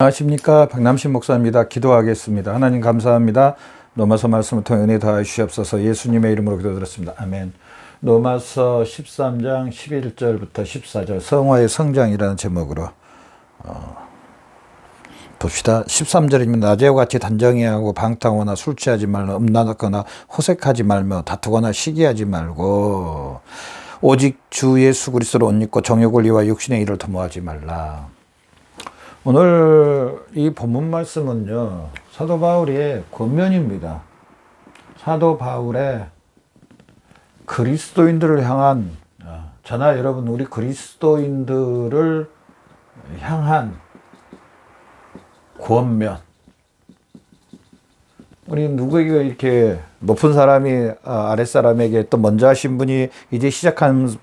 안녕하십니까, 박남신 목사입니다. 기도하겠습니다. 하나님 감사합니다. 로마서 말씀을 통해 은혜 더하여 주시옵소서. 예수님의 이름으로 기도드렸습니다. 아멘. 로마서 13장 11절부터 14절 성화의 성장이라는 제목으로 봅시다. 13절이면 낮에와 같이 단정해하고 방탕하거나 술 취하지 말며 음란하거나 호색하지 말며 다투거나 시기하지 말고 오직 주 예수 그리스도로 옷 입고 정욕 권리와 육신의 일을 도모하지 말라. 오늘 이 본문 말씀은요, 사도 바울의 권면입니다. 사도 바울의 그리스도인들을 향한, 저나 여러분 우리 그리스도인들을 향한 권면. 우리 누구에게 이렇게 높은 사람이 아랫사람에게 또 먼저 하신 분이 이제 시작한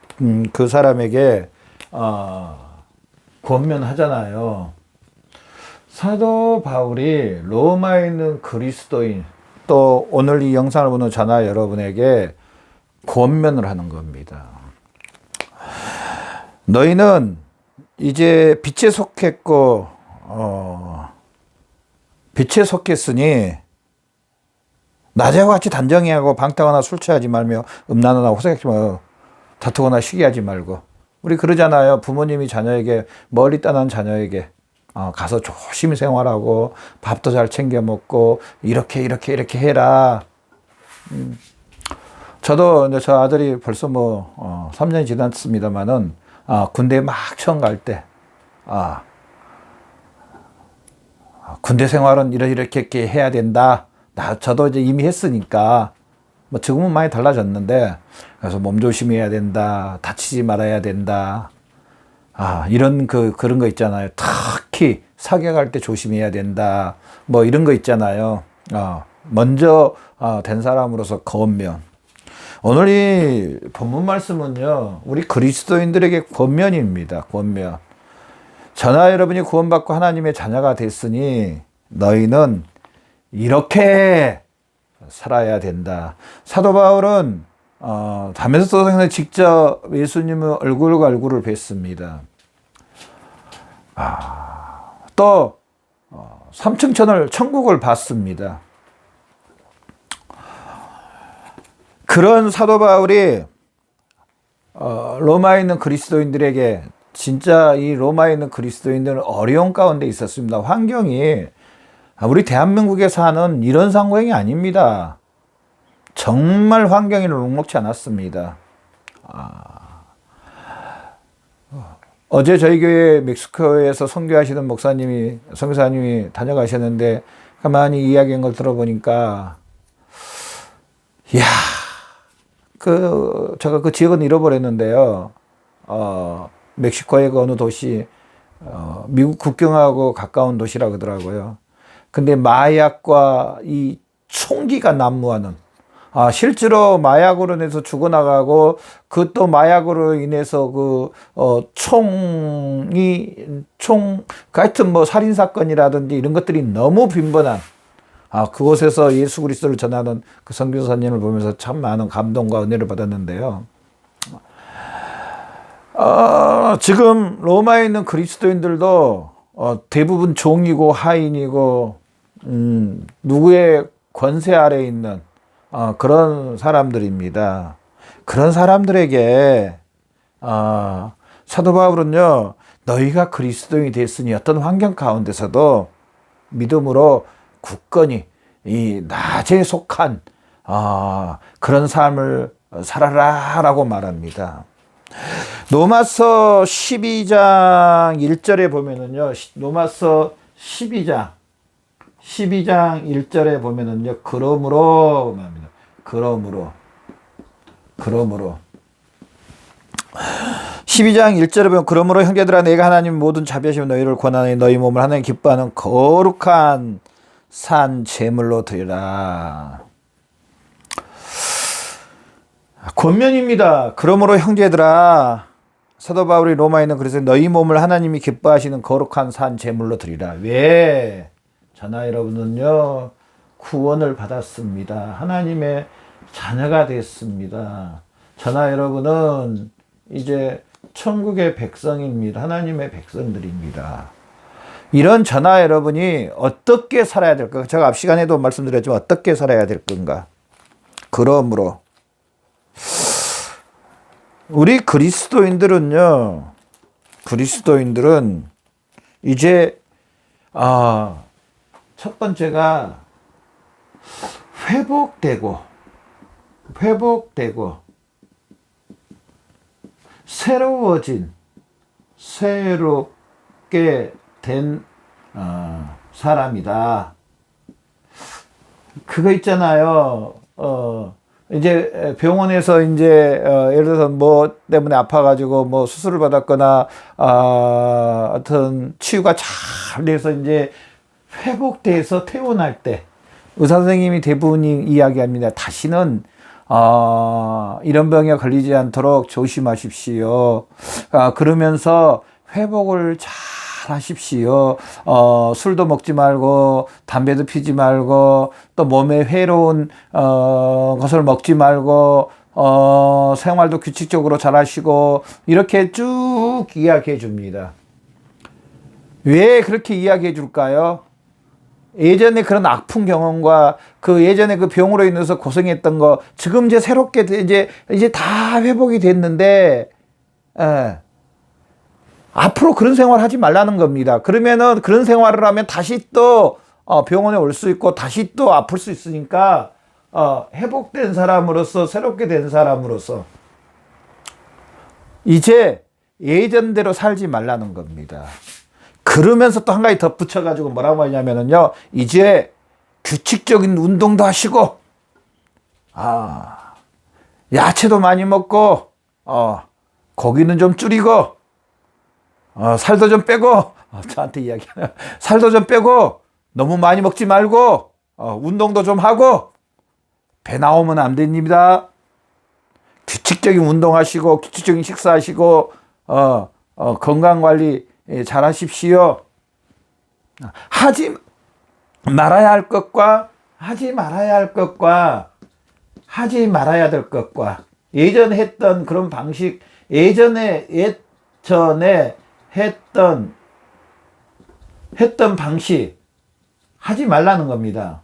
그 사람에게 권면하잖아요. 사도 바울이 로마에 있는 그리스도인, 또 오늘 이 영상을 보는 저나 여러분에게 권면을 하는 겁니다. 너희는 이제 빛에 속했고 빛에 속했으니 낮에와 같이 단정해야 하고 방탕하거나 술 취하지 말며 음란하거나 호색하지 말고 다투거나 시기하지 말고. 우리 그러잖아요. 부모님이 자녀에게, 멀리 떠난 자녀에게 가서 조심히 생활하고 밥도 잘 챙겨 먹고 이렇게 해라. 저도 이제 저 아들이 벌써 3년이 지났습니다만은 군대 막 처음 갈 때 군대 생활은 이렇게 해야 된다. 저도 이제 이미 했으니까 지금은 많이 달라졌는데, 그래서 몸 조심해야 된다. 다치지 말아야 된다. 이런 그런 거 있잖아요. 특히 사격할 때 조심해야 된다. 이런 거 있잖아요. 먼저 된 사람으로서 권면. 오늘 이 본문 말씀은요, 우리 그리스도인들에게 권면입니다. 권면. 저나 여러분이 구원받고 하나님의 자녀가 됐으니 너희는 이렇게 살아야 된다. 사도 바울은 다메섹에서 직접 예수님의 얼굴과 얼굴을 뵀습니다. 또 삼층천을 천국을 봤습니다. 그런 사도 바울이 로마에 있는 그리스도인들에게, 진짜 이 로마에 있는 그리스도인들은 어려운 가운데 있었습니다. 환경이 우리 대한민국에 사는 이런 상황이 아닙니다. 정말 환경이 녹록지 않았습니다. 어제 저희 교회 멕시코에서 선교하시는 선교사님이 다녀가셨는데 가만히 이야기한 걸 들어보니까, 제가 그 지역은 잃어버렸는데요. 멕시코의 그 어느 도시, 미국 국경하고 가까운 도시라 그러더라고요. 근데 마약과 이 총기가 난무하는, 실제로 마약으로 인해서 죽어나가고, 또 마약으로 인해서 하여튼 살인사건이라든지 이런 것들이 너무 빈번한, 그곳에서 예수 그리스도를 전하는 그 선교사님을 보면서 참 많은 감동과 은혜를 받았는데요. 지금 로마에 있는 그리스도인들도 대부분 종이고 하인이고, 누구의 권세 아래에 있는 그런 사람들입니다. 그런 사람들에게 사도 바울은요, 너희가 그리스도인이 됐으니 어떤 환경 가운데서도 믿음으로 굳건히 이 낮에 속한 그런 삶을 살아라라고 말합니다. 로마서 12장 1절에 보면은요, 로마서 12장 1절에 보면은요, 그러므로 12장 1절에 보면, 그러므로 형제들아 내가 하나님 모든 자비하시며 너희를 권하니 너희 몸을 하나님 기뻐하는 거룩한 산 제물로 드리라. 권면입니다. 그러므로 형제들아, 사도 바울이 로마에 있는 그래서 너희 몸을 하나님이 기뻐하시는 거룩한 산 제물로 드리라. 왜? 저나 여러분은요, 구원을 받았습니다. 하나님의 자녀가 됐습니다. 저나 여러분은 이제 천국의 백성입니다. 하나님의 백성들입니다. 이런 저나 여러분이 어떻게 살아야 될까? 제가 앞 시간에도 말씀드렸지만 어떻게 살아야 될 건가? 그러므로 우리 그리스도인들은 이제 첫 번째가 회복되고 새롭게 된 사람이다. 그거 있잖아요. 이제 병원에서 이제 예를 들어서 뭐 때문에 아파가지고 뭐 수술을 받았거나 어떤 치유가 잘 돼서 이제 회복돼서 퇴원할 때 의사 선생님이 대부분이 이야기합니다. 다시는 이런 병에 걸리지 않도록 조심하십시오. 그러면서 회복을 잘 하십시오. 술도 먹지 말고 담배도 피지 말고 또 몸에 해로운 것을 먹지 말고 생활도 규칙적으로 잘 하시고 이렇게 쭉 이야기해 줍니다. 왜 그렇게 이야기해 줄까요? 예전에 그런 아픈 경험과 그 예전에 그 병으로 인해서 고생했던 거 지금 이제 새롭게 이제 다 회복이 됐는데 앞으로 그런 생활 하지 말라는 겁니다. 그러면은 그런 생활을 하면 다시 또 병원에 올 수 있고 다시 또 아플 수 있으니까 회복된 사람으로서 새롭게 된 사람으로서 이제 예전대로 살지 말라는 겁니다. 그러면서 또 한 가지 덧붙여가지고 뭐라고 하냐면은요, 이제 규칙적인 운동도 하시고, 야채도 많이 먹고, 고기는 좀 줄이고, 살도 좀 빼고, 저한테 이야기하네요. 살도 좀 빼고, 너무 많이 먹지 말고, 운동도 좀 하고, 배 나오면 안 됩니다. 규칙적인 운동하시고, 규칙적인 식사하시고, 건강관리 잘 하십시오. 하지 말아야 할 것과 하지 말아야 할 것과 하지 말아야 될 것과 예전에 했던 그런 방식, 예전에 했던 방식 하지 말라는 겁니다.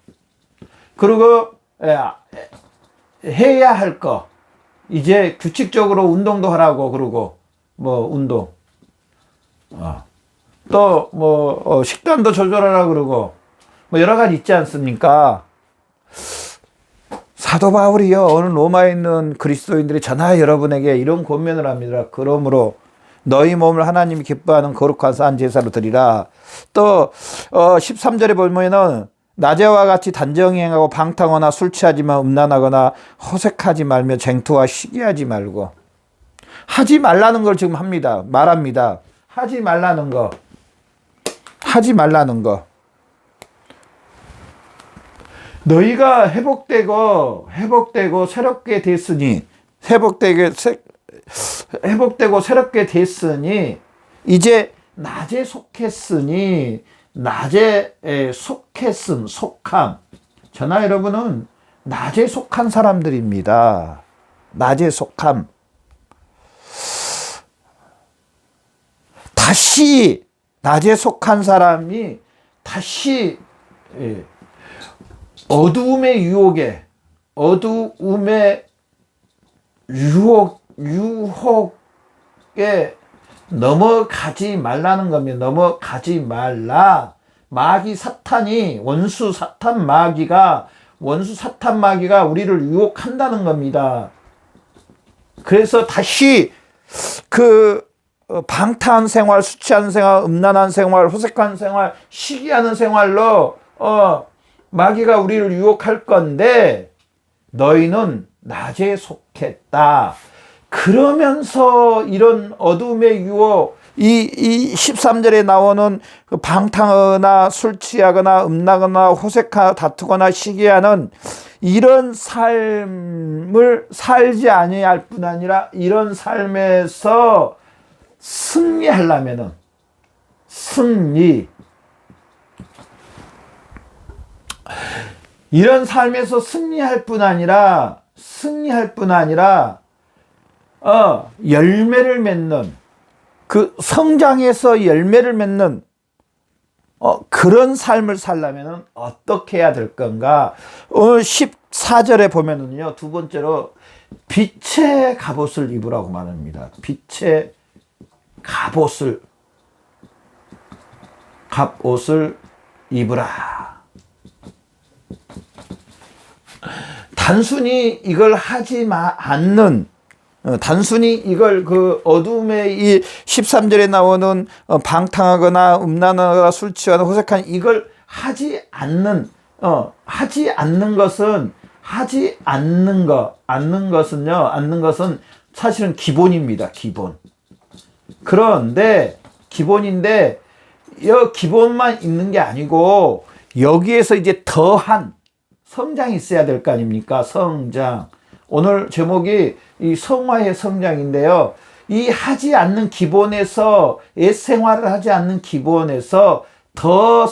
그리고 해야 할 거 이제 규칙적으로 운동도 하라고 그러고 뭐 운동 또 뭐 식단도 조절하라 그러고 뭐 여러 가지 있지 않습니까? 사도 바울이요 오늘 로마에 있는 그리스도인들이 저나 여러분에게 이런 권면을 합니다. 그러므로 너희 몸을 하나님이 기뻐하는 거룩한 산 제사로 드리라. 또 13절에 보면은 낮에와 같이 단정히 행하고 방탕하거나 술 취하지만 음란하거나 허색하지 말며 쟁투와 시기하지 말고 하지 말라는 걸 지금 말합니다. 하지 말라는 거. 너희가 회복되고 새롭게 됐으니 이제 낮에 속함. 저나 여러분은 낮에 속한 사람들입니다. 낮에 속함. 다시 낮에 속한 사람이 다시 어두움의 유혹에 넘어가지 말라는 겁니다. 넘어가지 말라. 마귀 사탄이 원수 사탄 마귀가 우리를 유혹한다는 겁니다. 그래서 다시 방탕한 생활, 술 취한 생활, 음란한 생활, 호색한 생활, 시기하는 생활로 마귀가 우리를 유혹할 건데 너희는 낮에 속했다. 그러면서 이런 어둠의 유혹, 이 13절에 나오는 그 방탕하거나 술 취하거나 음란하거나 호색하거나 다투거나 시기하는 이런 삶을 살지 아니할 뿐 아니라 이런 삶에서 승리하려면은 이런 삶에서 승리할 뿐 아니라 열매를 맺는 그 성장해서 열매를 맺는 그런 삶을 살려면 어떻게 해야 될 건가? 오늘 14절에 보면은요, 두 번째로 빛의 갑옷을 입으라고 말합니다. 빛의 갑옷을 입으라. 단순히 이걸 하지 않는, 단순히 이걸 그 어둠의 이 13절에 나오는 방탕하거나 음란하거나 술 취하거나 호색한 이걸 하지 않는 것은 사실은 기본입니다. 기본. 그런데 기본인데 이 기본만 있는 게 아니고 여기에서 이제 더한 성장이 있어야 될 거 아닙니까? 성장. 오늘 제목이 이 성화의 성장인데요. 이 하지 않는 기본에서, 옛 생활을 하지 않는 기본에서 더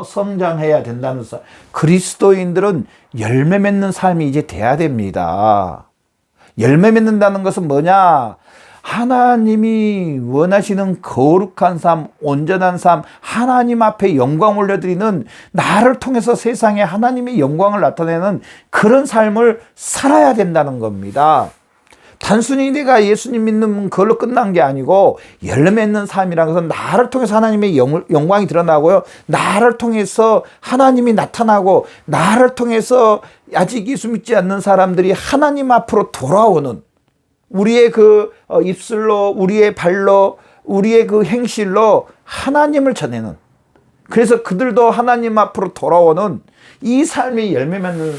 성장해야 된다는 사. 그리스도인들은 열매 맺는 삶이 이제 돼야 됩니다. 열매 맺는다는 것은 뭐냐? 하나님이 원하시는 거룩한 삶, 온전한 삶, 하나님 앞에 영광 올려드리는, 나를 통해서 세상에 하나님의 영광을 나타내는 그런 삶을 살아야 된다는 겁니다. 단순히 내가 예수님 믿는 걸로 끝난 게 아니고 열매 맺는 삶이라는 것은 나를 통해서 하나님의 영광이 드러나고요, 나를 통해서 하나님이 나타나고, 나를 통해서 아직 예수 믿지 않는 사람들이 하나님 앞으로 돌아오는, 우리의 그 입술로, 우리의 발로, 우리의 그 행실로 하나님을 전하는, 그래서 그들도 하나님 앞으로 돌아오는 이 삶이 열매 맺는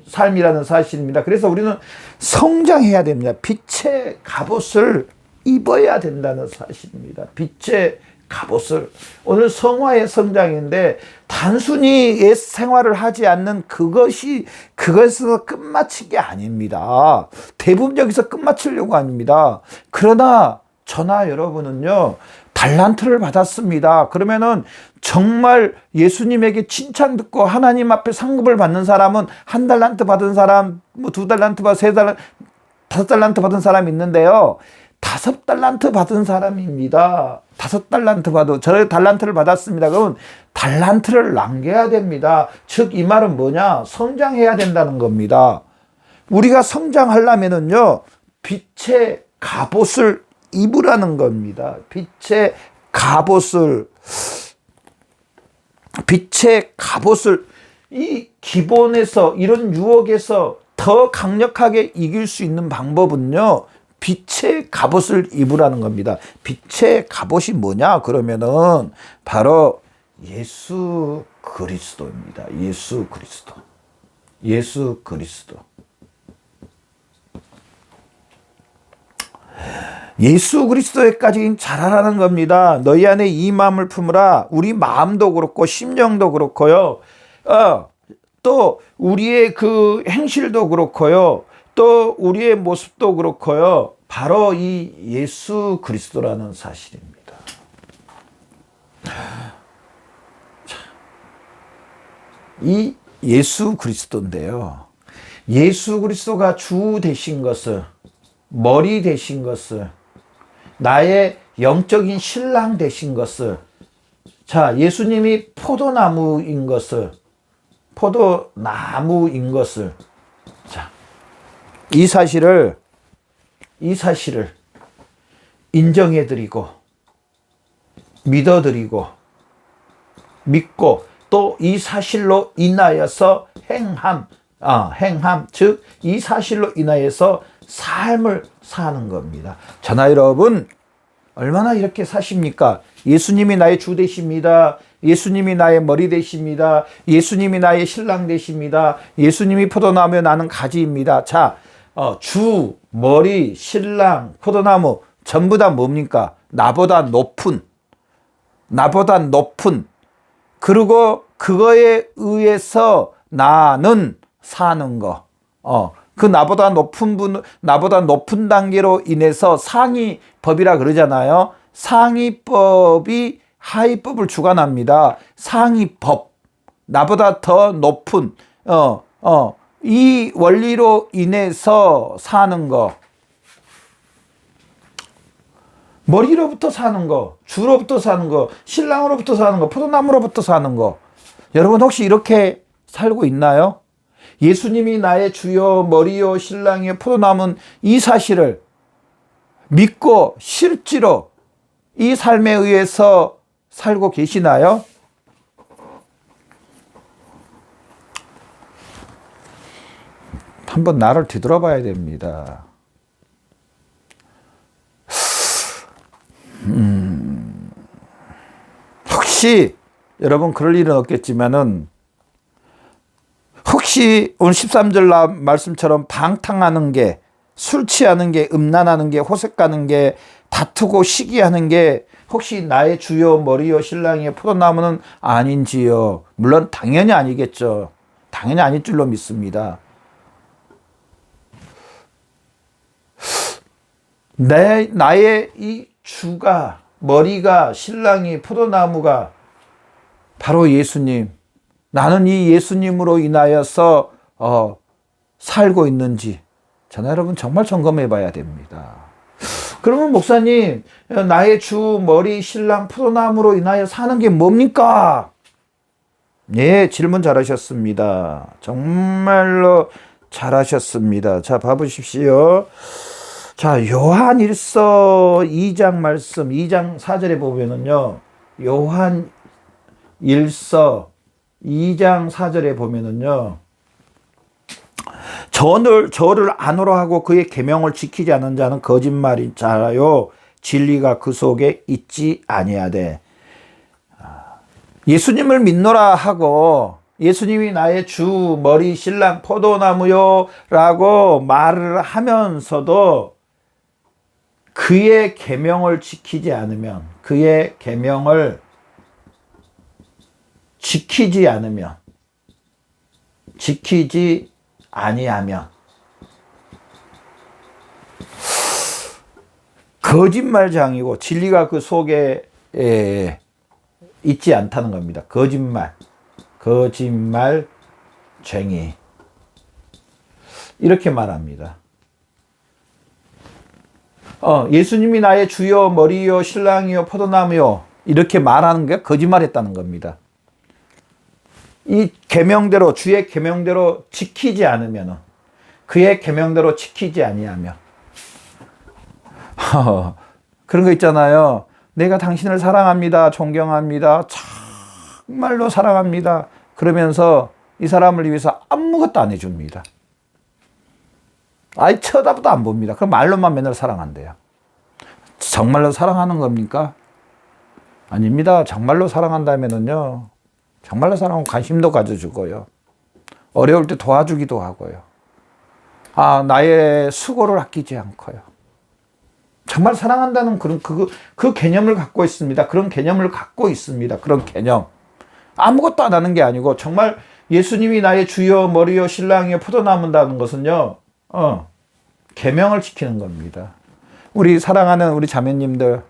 삶이라는 사실입니다. 그래서 우리는 성장해야 됩니다. 빛의 갑옷을 입어야 된다는 사실입니다. 빛의 갑옷을. 오늘 성화의 성장인데 단순히 옛 생활을 하지 않는 그것에서 끝마친 게 아닙니다. 대부분 여기서 끝마치려고 합니다. 그러나 저나 여러분은요, 달란트를 받았습니다. 그러면은 정말 예수님에게 칭찬 듣고 하나님 앞에 상급을 받는 사람은 한 달란트 받은 사람, 뭐 두 달란트 받은, 세 달란트, 다섯 달란트 받은 사람이 있는데요. 5달란트 받은 사람입니다. 5달란트 받은, 저 달란트를 받았습니다. 그러면 달란트를 남겨야 됩니다. 즉, 이 말은 뭐냐? 성장해야 된다는 겁니다. 우리가 성장하려면은요, 빛의 갑옷을 입으라는 겁니다. 빛의 갑옷을, 이 기본에서, 이런 유혹에서 더 강력하게 이길 수 있는 방법은요, 빛의 갑옷을 입으라는 겁니다. 빛의 갑옷이 뭐냐? 그러면은 바로 예수 그리스도입니다. 예수 그리스도. 예수 그리스도. 예수 그리스도에까지 자라라는 겁니다. 너희 안에 이 마음을 품으라. 우리 마음도 그렇고 심령도 그렇고요. 또 우리의 그 행실도 그렇고요. 또 우리의 모습도 그렇고요. 바로 이 예수 그리스도라는 사실입니다. 이 예수 그리스도인데요. 예수 그리스도가 주 되신 것을, 머리 되신 것을, 나의 영적인 신랑 되신 것을, 자, 예수님이 포도나무인 것을, 자, 이 사실을 인정해드리고, 믿어드리고, 믿고, 또 이 사실로 인하여서 행함, 즉, 이 사실로 인하여서 삶을 사는 겁니다. 저나 여러분, 얼마나 이렇게 사십니까? 예수님이 나의 주 되십니다. 예수님이 나의 머리 되십니다. 예수님이 나의 신랑 되십니다. 예수님이 포도나무, 나는 가지입니다. 자, 주, 머리, 신랑, 포도나무 전부 다 뭡니까? 나보다 높은, 그리고 그거에 의해서 나는 사는 거. 그 나보다 높은 단계로 인해서 상위법이라 그러잖아요. 상위법이 하위법을 주관합니다. 상위법. 나보다 더 높은, 이 원리로 인해서 사는 거. 머리로부터 사는 거, 주로부터 사는 거, 신랑으로부터 사는 거, 포도나무로부터 사는 거. 여러분 혹시 이렇게 살고 있나요? 예수님이 나의 주요 머리요 신랑이요 포도나무는 이 사실을 믿고 실제로 이 삶에 의해서 살고 계시나요? 한번 나를 뒤돌아봐야 됩니다. 혹시 여러분 그럴 일은 없겠지만은 혹시 오늘 13절 말씀처럼 방탕하는 게, 술 취하는 게, 음란하는 게, 호색하는 게, 다투고 시기하는 게 혹시 나의 주요 머리요 신랑이요 포도나무는 아닌지요? 물론 당연히 아니겠죠. 당연히 아닐 줄로 믿습니다. 나의 이 주가, 머리가, 신랑이, 포도나무가 바로 예수님. 나는 이 예수님으로 인하여서 살고 있는지 저는 여러분 정말 점검해 봐야 됩니다. 그러면 목사님, 나의 주, 머리, 신랑, 포도나무로 인하여 사는 게 뭡니까? 네, 질문 잘하셨습니다. 정말로 잘하셨습니다. 자, 봐보십시오. 자, 요한 1서 2장 말씀, 2장 4절에 보면은요, 요한 1서 2장 4절에 보면은요, 저를 안으로 하고 그의 계명을 지키지 않는 자는 거짓말인 자요, 진리가 그 속에 있지 아니하되. 예수님을 믿노라 하고 예수님이 나의 주, 머리, 신랑, 포도나무요 라고 말을 하면서도 그의 계명을 지키지 않으면, 그의 계명을 지키지 아니하면 거짓말장이고 진리가 그 속에 있지 않다는 겁니다. 거짓말쟁이. 이렇게 말합니다. 예수님이 나의 주요 머리요 신랑이요 포도나무요 이렇게 말하는 게 거짓말했다는 겁니다. 이 계명대로, 주의 계명대로 지키지 않으면, 그의 계명대로 지키지 아니하면 그런 거 있잖아요. 내가 당신을 사랑합니다, 존경합니다, 정말로 사랑합니다. 그러면서 이 사람을 위해서 아무것도 안 해줍니다. 아예 쳐다보도 안 봅니다. 그럼 말로만 맨날 사랑한대요. 정말로 사랑하는 겁니까? 아닙니다. 정말로 사랑한다면은요, 정말로 사랑하고 관심도 가져주고요, 어려울 때 도와주기도 하고요, 나의 수고를 아끼지 않고요. 정말 사랑한다는 그 개념을 갖고 있습니다. 그런 개념을 갖고 있습니다. 그런 개념. 아무것도 안 하는 게 아니고, 정말 예수님이 나의 주요 머리요 신랑이요 포도나무다는 것은요, 계명을 지키는 겁니다. 우리 사랑하는 우리 자매님들,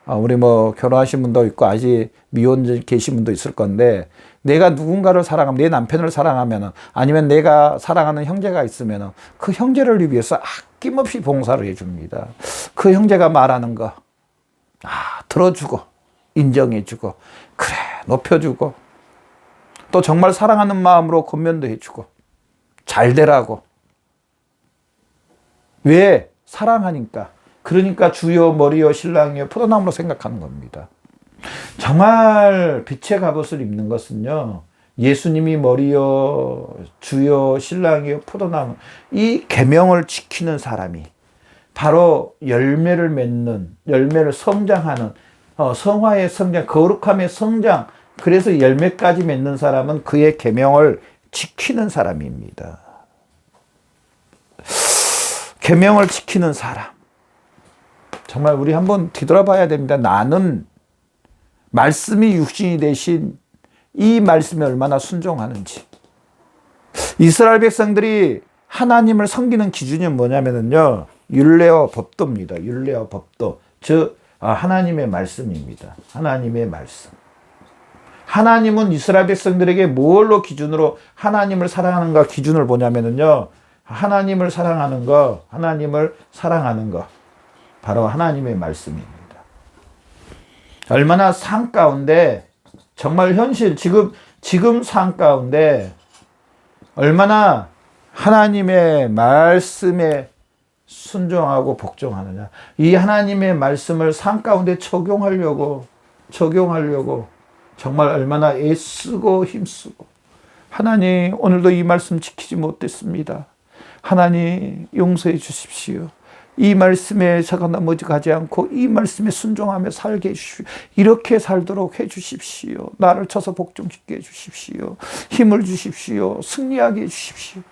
우리 뭐 결혼하신 분도 있고 아직 미혼 계신 분도 있을 건데, 내가 누군가를 사랑하면, 내 남편을 사랑하면, 아니면 내가 사랑하는 형제가 있으면 그 형제를 위해서 아낌없이 봉사를 해줍니다. 그 형제가 말하는 거 들어주고 인정해주고, 그래 높여주고, 또 정말 사랑하는 마음으로 권면도 해주고 잘 되라고. 왜? 사랑하니까. 그러니까 주요 머리요 신랑이요 포도나무로 생각하는 겁니다. 정말 빛의 갑옷을 입는 것은요, 예수님이 머리요 주요 신랑이요 포도나무, 이 계명을 지키는 사람이 바로 열매를 맺는, 열매를 성장하는, 성화의 성장, 거룩함의 성장, 그래서 열매까지 맺는 사람은 그의 계명을 지키는 사람입니다. 계명을 지키는 사람. 정말 우리 한번 뒤돌아봐야 됩니다. 나는 말씀이 육신이 되신 이 말씀에 얼마나 순종하는지. 이스라엘 백성들이 하나님을 섬기는 기준이 뭐냐면요, 율례와 법도입니다. 율례와 법도. 즉 하나님의 말씀입니다. 하나님의 말씀. 하나님은 이스라엘 백성들에게 뭘로 기준으로 하나님을 사랑하는가 기준을 보냐면요, 하나님을 사랑하는 거 바로 하나님의 말씀입니다. 얼마나 삶 가운데 정말 현실 지금 삶 가운데 얼마나 하나님의 말씀에 순종하고 복종하느냐. 이 하나님의 말씀을 삶 가운데 적용하려고 정말 얼마나 애쓰고 힘쓰고. 하나님, 오늘도 이 말씀 지키지 못했습니다. 하나님, 용서해 주십시오. 이 말씀에 제가 넘어지 가지 않고 이 말씀에 순종하며 살게 해주십시오. 이렇게 살도록 해주십시오. 나를 쳐서 복종시켜 주십시오. 힘을 주십시오. 승리하게 해주십시오.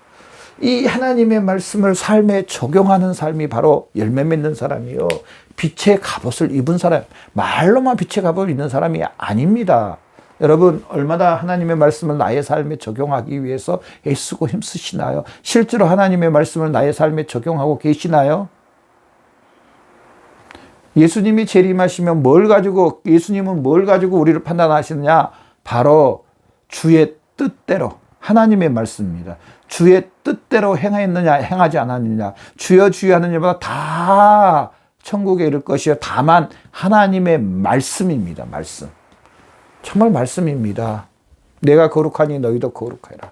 이 하나님의 말씀을 삶에 적용하는 삶이 바로 열매 맺는 사람이요. 빛의 갑옷을 입은 사람, 말로만 빛의 갑옷을 입는 사람이 아닙니다. 여러분, 얼마나 하나님의 말씀을 나의 삶에 적용하기 위해서 애쓰고 힘쓰시나요? 실제로 하나님의 말씀을 나의 삶에 적용하고 계시나요? 예수님이 재림하시면 예수님은 뭘 가지고 우리를 판단하시느냐? 바로 주의 뜻대로, 하나님의 말씀입니다. 주의 뜻대로 행했느냐, 행하지 않았느냐. 주여 주여 하는 일보다 다 천국에 이를 것이요. 다만 하나님의 말씀입니다. 말씀. 정말 말씀입니다. 내가 거룩하니 너희도 거룩해라.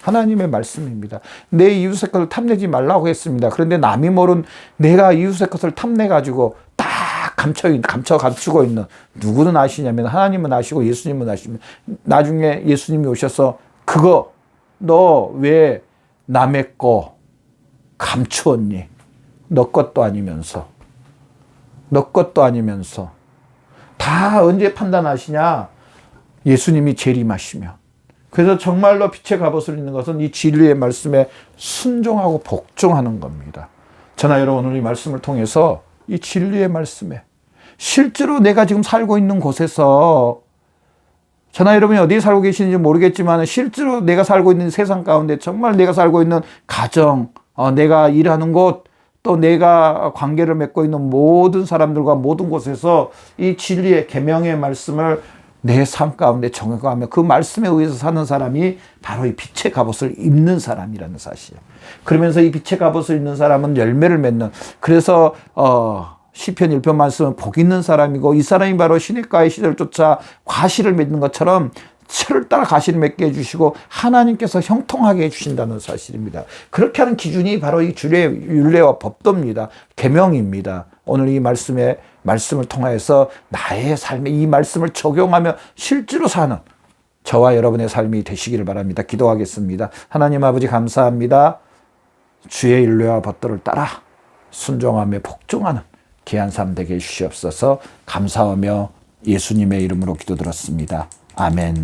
하나님의 말씀입니다. 내 이웃의 것을 탐내지 말라고 했습니다. 그런데 남이 모른 내가 이웃의 것을 탐내가지고 딱 감추고 있는, 누구는 아시냐면 하나님은 아시고 예수님은 아시면, 나중에 예수님이 오셔서 그거 너 왜 남의 거 감추었니? 너 것도 아니면서 다 언제 판단하시냐? 예수님이 재림하시면. 그래서 정말로 빛의 갑옷을 입는 것은 이 진리의 말씀에 순종하고 복종하는 겁니다. 저나 여러분, 오늘 이 말씀을 통해서 이 진리의 말씀에 실제로 내가 지금 살고 있는 곳에서, 저나 여러분이 어디에 살고 계시는지 모르겠지만 실제로 내가 살고 있는 세상 가운데, 정말 내가 살고 있는 가정, 내가 일하는 곳, 또 내가 관계를 맺고 있는 모든 사람들과 모든 곳에서 이 진리의 계명의 말씀을 내 삶 가운데 적용하며 그 말씀에 의해서 사는 사람이 바로 이 빛의 갑옷을 입는 사람이라는 사실. 그러면서 이 빛의 갑옷을 입는 사람은 열매를 맺는, 그래서 시편 1편 말씀은 복 있는 사람이고, 이 사람이 바로 시냇가의 시절을 쫓아 과실을 맺는 것처럼 철을 따라 가시를 맺게 해주시고 하나님께서 형통하게 해주신다는 사실입니다. 그렇게 하는 기준이 바로 이 주의 율례와 법도입니다. 계명입니다. 오늘 이 말씀을 통하여서 나의 삶에 이 말씀을 적용하며 실제로 사는 저와 여러분의 삶이 되시기를 바랍니다. 기도하겠습니다. 하나님 아버지, 감사합니다. 주의 율례와 법도를 따라 순종하며 복종하는 귀한 삶 되게 해주시옵소서. 감사하며 예수님의 이름으로 기도드렸습니다. 아멘.